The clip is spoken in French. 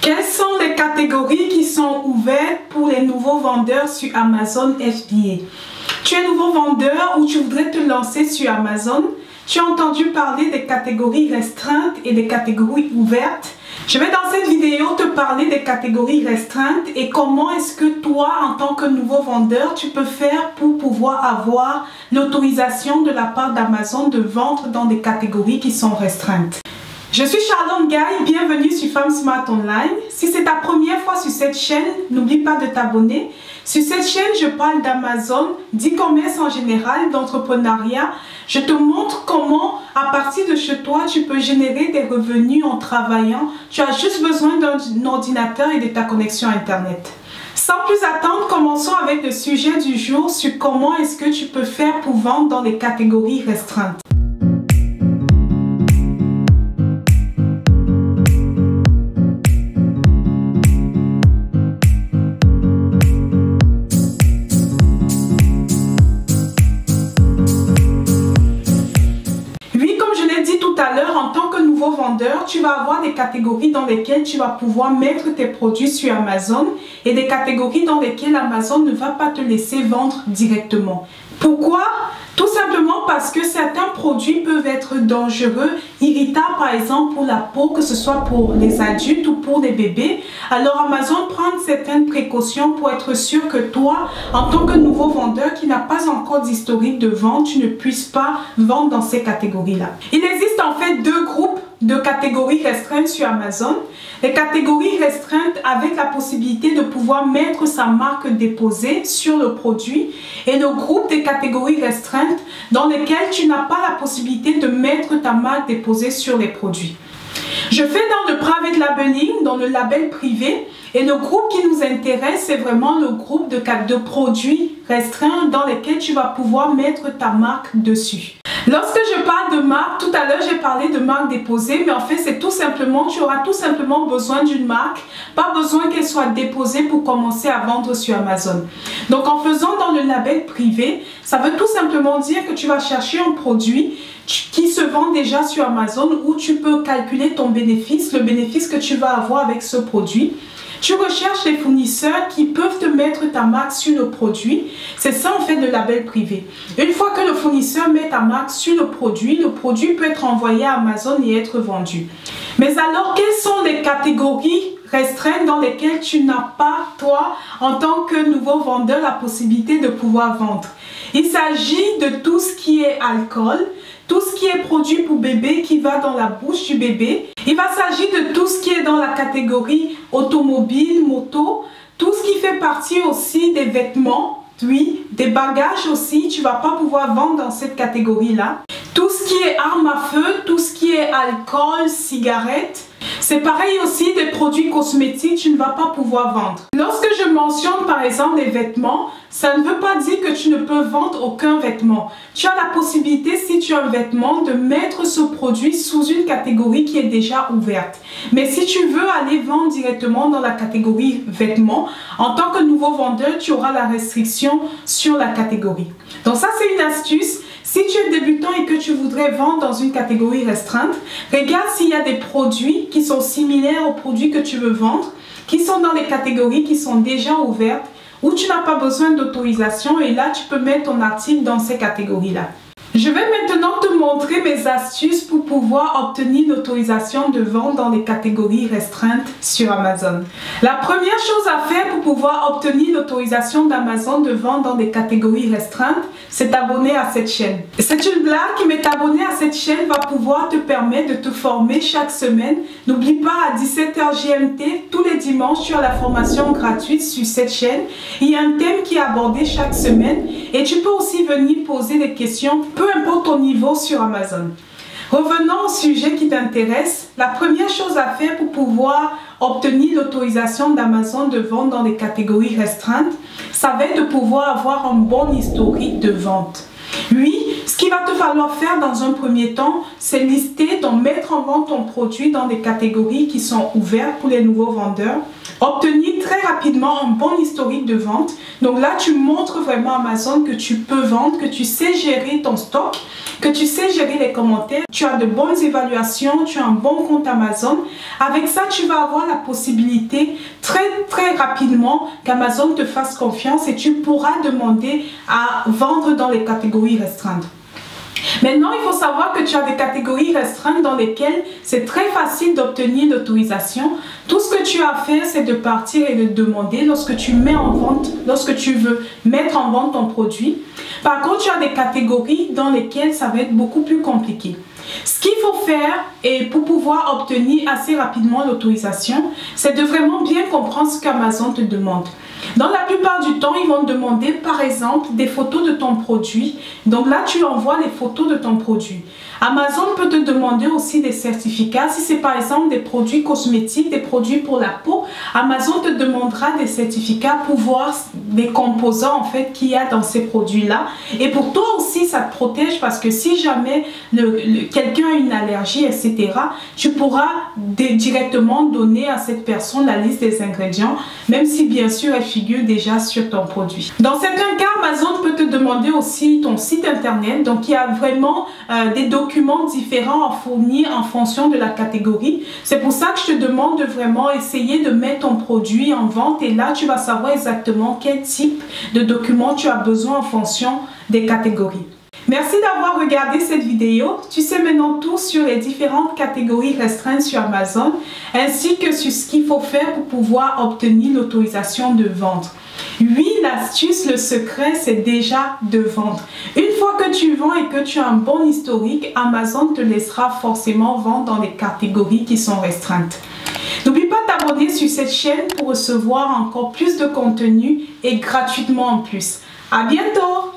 Quelles sont les catégories qui sont ouvertes pour les nouveaux vendeurs sur Amazon FBA? Tu es nouveau vendeur ou tu voudrais te lancer sur Amazon? Tu as entendu parler des catégories restreintes et des catégories ouvertes? Je vais dans cette vidéo te parler des catégories restreintes et comment est-ce que toi, en tant que nouveau vendeur, tu peux faire pour pouvoir avoir l'autorisation de la part d'Amazon de vendre dans des catégories qui sont restreintes. Je suis Charlotte Gaye, bienvenue sur Femme Smart Online. Si c'est ta première fois sur cette chaîne, n'oublie pas de t'abonner. Sur cette chaîne, je parle d'Amazon, d'e-commerce en général, d'entrepreneuriat. Je te montre comment, à partir de chez toi, tu peux générer des revenus en travaillant. Tu as juste besoin d'un ordinateur et de ta connexion Internet. Sans plus attendre, commençons avec le sujet du jour sur comment est-ce que tu peux faire pour vendre dans les catégories restreintes. En tant que nouveau vendeur, tu vas avoir des catégories dans lesquelles tu vas pouvoir mettre tes produits sur Amazon et des catégories dans lesquelles Amazon ne va pas te laisser vendre directement. Pourquoi? Tout simplement parce que certains produits peuvent être dangereux, irritants par exemple pour la peau, que ce soit pour les adultes ou pour les bébés. Alors Amazon prend certaines précautions pour être sûr que toi, en tant que nouveau vendeur qui n'a pas encore d'historique de vente, tu ne puisses pas vendre dans ces catégories-là. Il existe en fait deux groupes de catégories restreintes sur Amazon. Les catégories restreintes avec la possibilité de pouvoir mettre sa marque déposée sur le produit et le groupe des catégories restreintes dans lesquelles tu n'as pas la possibilité de mettre ta marque déposée sur les produits. Je fais dans le private labeling, dans le label privé, et le groupe qui nous intéresse, c'est vraiment le groupe de produits restreints dans lesquels tu vas pouvoir mettre ta marque dessus. Lorsque je parle de marque, tout à l'heure j'ai parlé de marque déposée, mais en fait c'est tout simplement, tu auras tout simplement besoin d'une marque, pas besoin qu'elle soit déposée pour commencer à vendre sur Amazon. Donc en faisant dans le label privé, ça veut tout simplement dire que tu vas chercher un produit qui se vend déjà sur Amazon où tu peux calculer ton bénéfice, le bénéfice que tu vas avoir avec ce produit. Tu recherches les fournisseurs qui peuvent te mettre ta marque sur le produit. C'est ça en fait le label privé. Une fois que le fournisseur met ta marque sur le produit peut être envoyé à Amazon et être vendu. Mais alors, quelles sont les catégories restreintes dans lesquelles tu n'as pas, toi, en tant que nouveau vendeur, la possibilité de pouvoir vendre? Il s'agit de tout ce qui est alcool, tout ce qui est produit pour bébé qui va dans la bouche du bébé. Il va s'agir de tout ce qui est dans la catégorie automobile, moto, tout ce qui fait partie aussi des vêtements, oui, des bagages aussi, tu ne vas pas pouvoir vendre dans cette catégorie-là. Tout ce qui est armes à feu, tout ce qui est alcool, cigarettes. C'est pareil aussi des produits cosmétiques, tu ne vas pas pouvoir vendre. Lorsque je mentionne par exemple les vêtements, ça ne veut pas dire que tu ne peux vendre aucun vêtement. Tu as la possibilité, si tu as un vêtement, de mettre ce produit sous une catégorie qui est déjà ouverte. Mais si tu veux aller vendre directement dans la catégorie vêtements, en tant que nouveau vendeur, tu auras la restriction sur la catégorie. Donc ça, c'est une astuce. Si tu es débutant et que tu voudrais vendre dans une catégorie restreinte, regarde s'il y a des produits qui sont similaires aux produits que tu veux vendre, qui sont dans les catégories qui sont déjà ouvertes, où tu n'as pas besoin d'autorisation et là tu peux mettre ton article dans ces catégories-là. Je vais maintenant te montrer mes astuces pour pouvoir obtenir l'autorisation de vente dans les catégories restreintes sur Amazon. La première chose à faire pour pouvoir obtenir l'autorisation d'Amazon de vendre dans des catégories restreintes, c'est t'abonner à cette chaîne. C'est une blague, mais t'abonner à cette chaîne va pouvoir te permettre de te former chaque semaine. N'oublie pas, à 17h GMT, tous les dimanches, tu as la formation gratuite sur cette chaîne. Il y a un thème qui est abordé chaque semaine et tu peux aussi venir poser des questions, peu importe ton niveau sur Amazon. Revenons au sujet qui t'intéresse. La première chose à faire pour pouvoir obtenir l'autorisation d'Amazon de vendre dans les catégories restreintes, ça va être de pouvoir avoir un bon historique de vente. Oui, Ce qu'il va te falloir faire dans un premier temps, c'est lister, donc mettre en vente ton produit dans des catégories qui sont ouvertes pour les nouveaux vendeurs. Obtenir très rapidement un bon historique de vente. Donc là, tu montres vraiment à Amazon que tu peux vendre, que tu sais gérer ton stock, que tu sais gérer les commentaires, tu as de bonnes évaluations, tu as un bon compte Amazon. Avec ça, tu vas avoir la possibilité très rapidement qu'Amazon te fasse confiance et tu pourras demander à vendre dans les catégories restreintes. Maintenant, il faut savoir que tu as des catégories restreintes dans lesquelles c'est très facile d'obtenir l'autorisation. Tout ce que tu as à faire, c'est de partir et de demander lorsque tu mets en vente, lorsque tu veux mettre en vente ton produit. Par contre, tu as des catégories dans lesquelles ça va être beaucoup plus compliqué. Ce qu'il faut faire et pour pouvoir obtenir assez rapidement l'autorisation, c'est de vraiment bien comprendre ce qu'Amazon te demande. Dans la plupart du temps, ils vont te demander par exemple des photos de ton produit. Donc là, tu envoies les photos de ton produit. Amazon peut te demander aussi des certificats. Si c'est par exemple des produits cosmétiques, des produits pour la peau, Amazon te demandera des certificats pour voir les composants en fait qu'il y a dans ces produits-là. Et pour toi aussi, ça te protège parce que si jamais quelqu'un a une allergie, etc., tu pourras directement donner à cette personne la liste des ingrédients, même si bien sûr elle figure déjà sur ton produit. Dans certains cas, Amazon peut te demander aussi ton site internet. Donc il y a vraiment des documents différents à fournir en fonction de la catégorie. C'est pour ça que je te demande de vraiment essayer de mettre ton produit en vente et là tu vas savoir exactement quel type de documents tu as besoin en fonction des catégories. Merci d'avoir regardé cette vidéo. Tu sais maintenant tout sur les différentes catégories restreintes sur Amazon ainsi que sur ce qu'il faut faire pour pouvoir obtenir l'autorisation de vendre. Oui, l'astuce, le secret, c'est déjà de vendre. Une fois que tu vends et que tu as un bon historique, Amazon te laissera forcément vendre dans les catégories qui sont restreintes. N'oublie pas de t'abonner sur cette chaîne pour recevoir encore plus de contenu et gratuitement en plus. À bientôt!